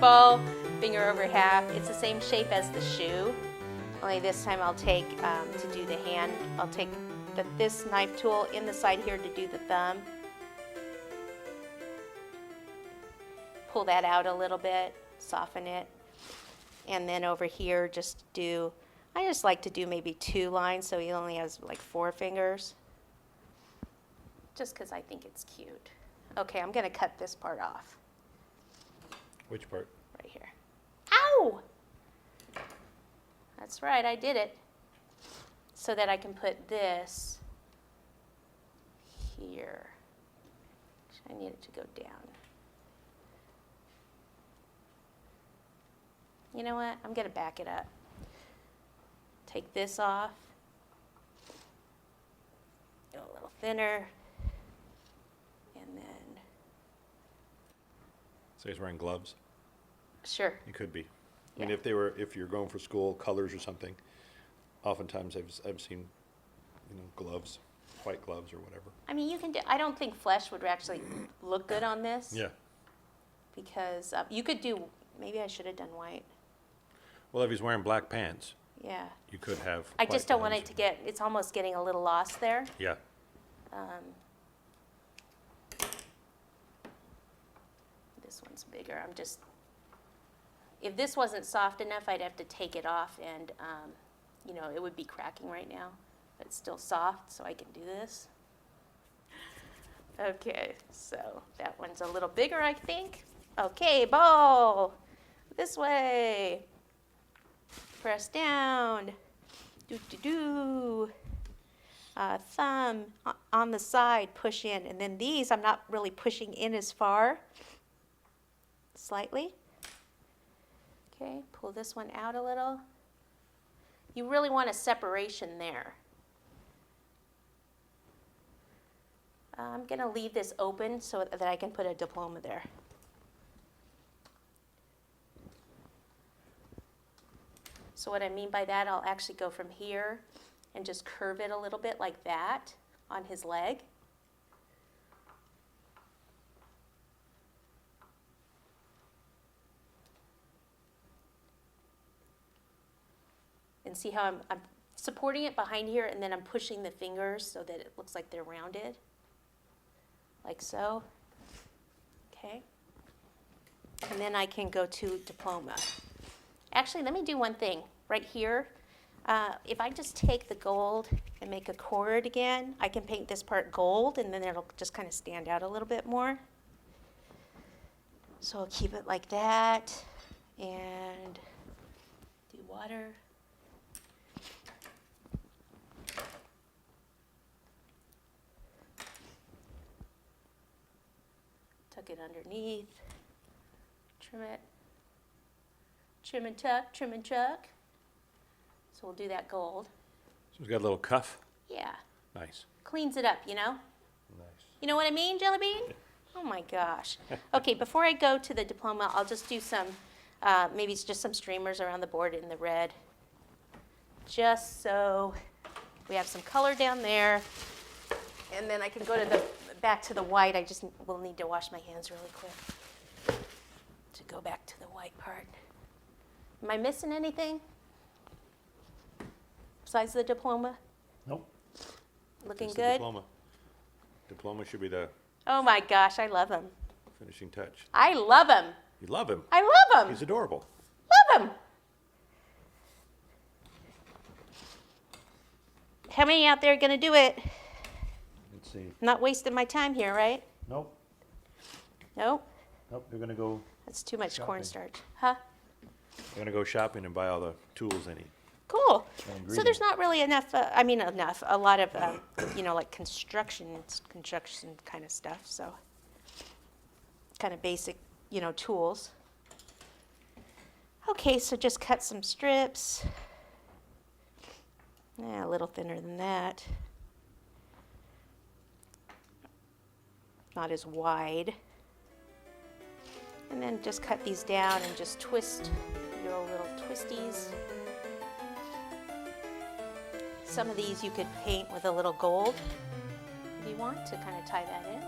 ball, finger over half. It's the same shape as the shoe, only this time I'll take, to do the hand, I'll take this knife tool in the side here to do the thumb. Pull that out a little bit, soften it. And then over here, I just like to do maybe 2 lines so he only has like 4 fingers. Just because I think it's cute. Okay, I'm going to cut this part off. Which part? Right here. Ow! That's right, I did it. So that I can put this here. I need it to go down. You know what? I'm going to back it up. Take this off. Go a little thinner. And then... So he's wearing gloves? Sure. He could be. Yeah. I mean, if you're going for school, colors or something, oftentimes I've seen, gloves, white gloves or whatever. I mean, you can do, I don't think flesh would actually look good on this. Yeah. Because you could do, maybe I should have done white. Well, if he's wearing black pants, Yeah. you could have. I just don't want pants. it to get, it's almost getting a little lost there. Yeah. This one's bigger. If this wasn't soft enough, I'd have to take it off and, it would be cracking right now. But it's still soft, so I can do this. Okay, so that one's a little bigger, I think. Okay, ball. This way. Press down. Do. Thumb on the side, push in. And then these, I'm not really pushing in as far. Slightly. Okay, pull this one out a little. You really want a separation there. I'm going to leave this open so that I can put a diploma there. So what I mean by that, I'll actually go from here and just curve it a little bit like that on his leg. And see how I'm supporting it behind here, and then I'm pushing the fingers so that it looks like they're rounded, like so. Okay. And then I can go to diploma. Actually, let me do one thing right here. If I just take the gold and make a cord again, I can paint this part gold, and then it'll just kind of stand out a little bit more. So I'll keep it like that, and do water. Tuck it underneath, trim it. Trim and tuck, trim and tuck. So we'll do that gold. So he's got a little cuff. Yeah. Nice. Cleans it up, you know? Nice. You know what I mean, Jelly Bean? Oh my gosh. Okay, before I go to the diploma, I'll just do some, maybe it's just some streamers around the board in the red. Just so we have some color down there. And then I can go to back to the white. I just will need to wash my hands really quick to go back to the white part. Am I missing anything besides the diploma? Nope. Looking That's the good? diploma. Diploma should be the Oh my gosh, I love him. finishing touch. I love him. You love him. I love him. He's adorable. Love him. How many out there are going to do it? Let's see. I'm not wasting my time here, right? Nope. Nope. Nope. They're gonna go. That's too much Shopping. cornstarch. Huh? They're gonna go shopping and buy all the tools they need. Cool. And So there's ingredients. not really enough, a lot of, like construction kind of stuff, so kind of basic, tools. Okay, so just cut some strips. Yeah, a little thinner than that. Not as wide. And then just cut these down and just twist your little twisties. Some of these you could paint with a little gold if you want to kind of tie that in.